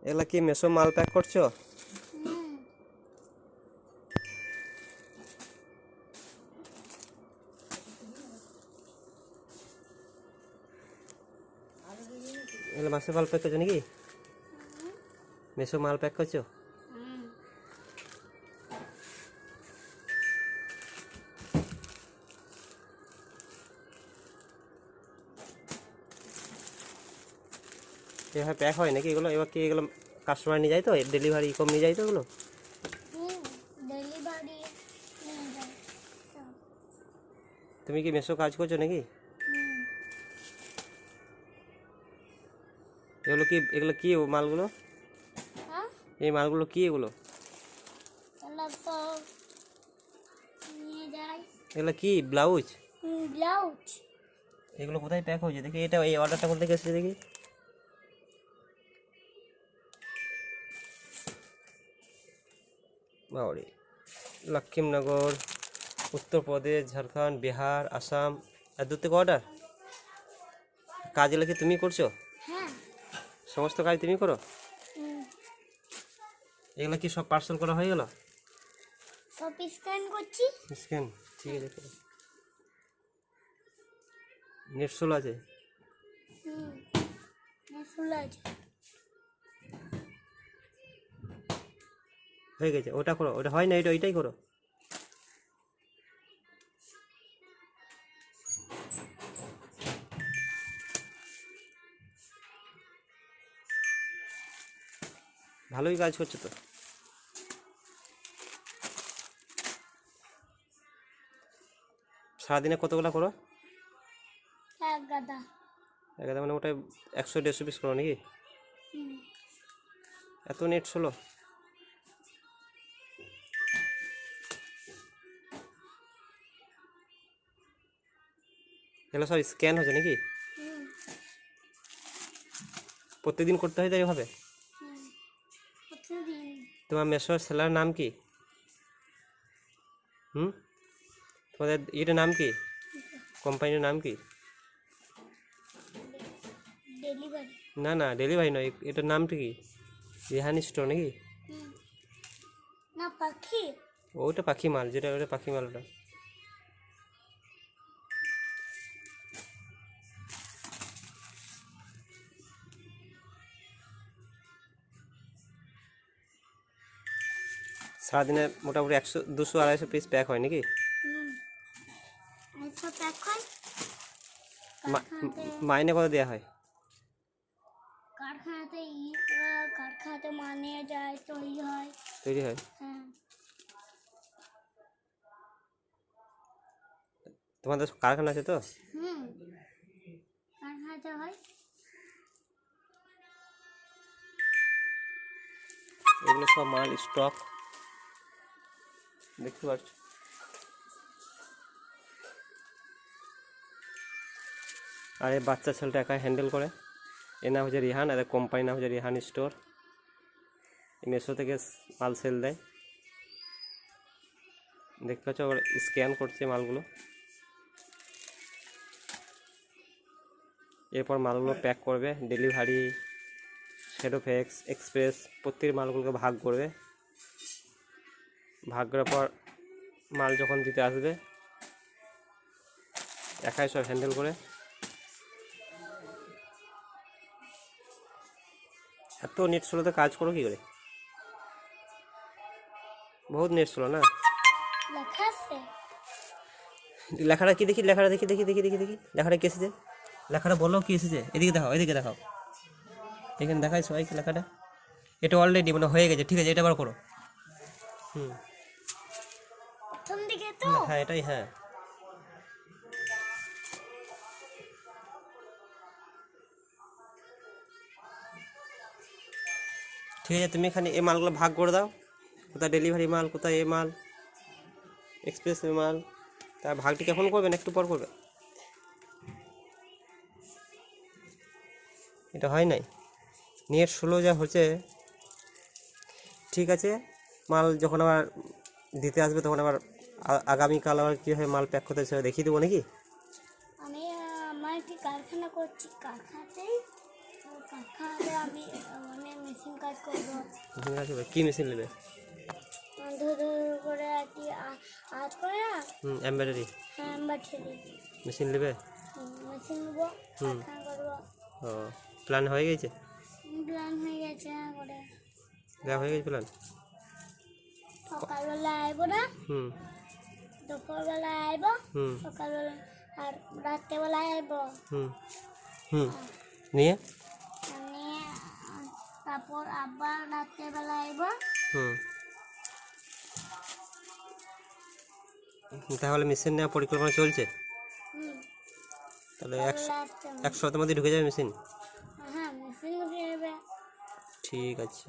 এগুলা কি মেসো মাল প্যাক করছো? এগুলো মাসে মাল প্যাক করছো নাকি? মেসো মাল প্যাক করছো? এভাবে প্যাক হয় নাকি এগুলো? এবার কি এগুলো কাস্টমার নিয়ে যায় তো, ডেলিভারি কম নিয়ে যায় তো এগুলো? তুমি কি মেসো কাজ করছো নাকি? এগুলো কি মালগুলো? এই মালগুলো কি এগুলো? এগুলো কি ব্লাউজ? এগুলো কোথায় প্যাক হয়েছে দেখি, এটা এই অর্ডারটা কোথা থেকে এসেছে দেখি। বাউরি, লক্ষ্মীনগর, উত্তরপ্রদেশ, ঝাড়খণ্ড, বিহার, আসাম, আর দূর থেকে অর্ডার। কাজ এগুলো কি তুমি করছো? সমস্ত কাজ তুমি করো? এগুলো কি সব পার্সেল করা হয়ে গেল? সব স্ক্যান করছি। স্ক্যান, ঠিক আছে করো। নেট স্লো আছে? হয়ে গেছে, ওটা করো। ওটা হয় না, ওইটাই করো। ভালোই কাজ করছে তো। সারাদিনে কতগুলো করো? এক গাদা। একদম মানে ওটা 100-150 পিস করো নাকি? এত নেট স্লো? এগুলো সব স্ক্যান হচ্ছে নাকি? প্রত্যেকদিন করতে হয় তাই এভাবে? তোমার মেসোর সেলার নাম কি? তোমাদের এটার নাম কি? কোম্পানির নাম কি? ডেলিভারি। না না, ডেলিভারি নয়, এটার নামটা কি? রিহানি স্টোর নাকি? না, পাখি। ওটা পাখি মাল, যেটা ওটা পাখি মাল ওটা। সারাদিনে মোটামুটি 100-200-250 পিস প্যাক হয় নাকি? আচ্ছা, প্যাক হয়। মাইনে কত দেওয়া হয়? কারখানাতে মানে যায়, তৈরি হয়। তৈরি হয়? হ্যাঁ। তোমাদের কারখানা আছে তো? কারখানাতে হয়। এগুলো সব মাল স্টক দেখতে পাচ্ছ। আর এই বাচ্চা ছেলেটা একাই হ্যান্ডেল করে। এর নাম হচ্ছে রিহান, এদের কোম্পানির নাম হচ্ছে রিহান স্টোর। মেসো থেকে মাল সেল দেয়। দেখতে পাচ্ছ আবার স্ক্যান করছে মালগুলো। এরপর মালগুলো প্যাক করবে, ডেলিভারি, শ্যাডোফ্যাক্স, এক্সপ্রেস, প্রত্যেক মালগুলোকে ভাগ করবে। ভাগ করার পর মাল যখন দিতে আসবে একাই সব হ্যান্ডেল করে। এত নেট স্লোতে কাজ করো কি করে? বহুত নেট স্লো না? লেখা আছে। লেখাটা কি দেখি, লেখাটা দেখি দেখি দেখি দেখি দেখি লেখাটা কি এসেছে? লেখাটা বলো কি এসেছে, এদিকে দেখাও, এদিকে দেখাও। এখানে দেখাই সবাইকে লেখাটা। এটা অলরেডি মানে হয়ে গেছে, ঠিক আছে, এটা আবার করো। প্রথম দিকে তো। হ্যাঁ এটাই, হ্যাঁ। ঠিক আছে, তুমি এখানে এই মালগুলো ভাগ করে দাও। কোথায় ডেলিভারি মাল, কোথায় এ মাল, এক্সপ্রেস মাল। তার ভাগটি কখন করবেন? একটু পর করবে। এটা হয় নাই, নেট স্লো যা হচ্ছে। ঠিক আছে, মাল যখন আবার দিতে আসবে তখন আবার আগামীকাল আবার কীভাবে মাল প্যাক করতে সেটা দেখিয়ে দেবো নাকি? আমার একটি কারখানা করছি, কারখানাতে আমি মানে মেশিন কাজ করবো। মেশিন কাজ করবে, কী মেশিন নেবে? ধুর ধুর করে আর কি আজ করে না। এমব্রয়ডারি হ্যাঁ ব্যাটারি মেশিন নেবে? মেশিন নেবো, কারখানা করবো। ও প্ল্যান হয়ে গেছে? প্ল্যান হয়ে গেছে করে। দেওয়া হয়ে গেছে প্ল্যান? সকালবেলা আইবো না, হুম দুপুরবেলা আইবো, হুম সকালবেলা আর রাত্রেবেলা আইবো। হুম হুম নিয়ে নিয়ে তারপর আবার রাত্রেবেলা আইবো। হুম তাহলে মেশিন নেওয়ার পরিকল্পনা চলছে? তাহলে এক রাত্রে সপ্তাহের মধ্যে ঢুকে যাবে মেশিন? হ্যাঁ মেশিন ঢুকে যাবে। ঠিক আছে।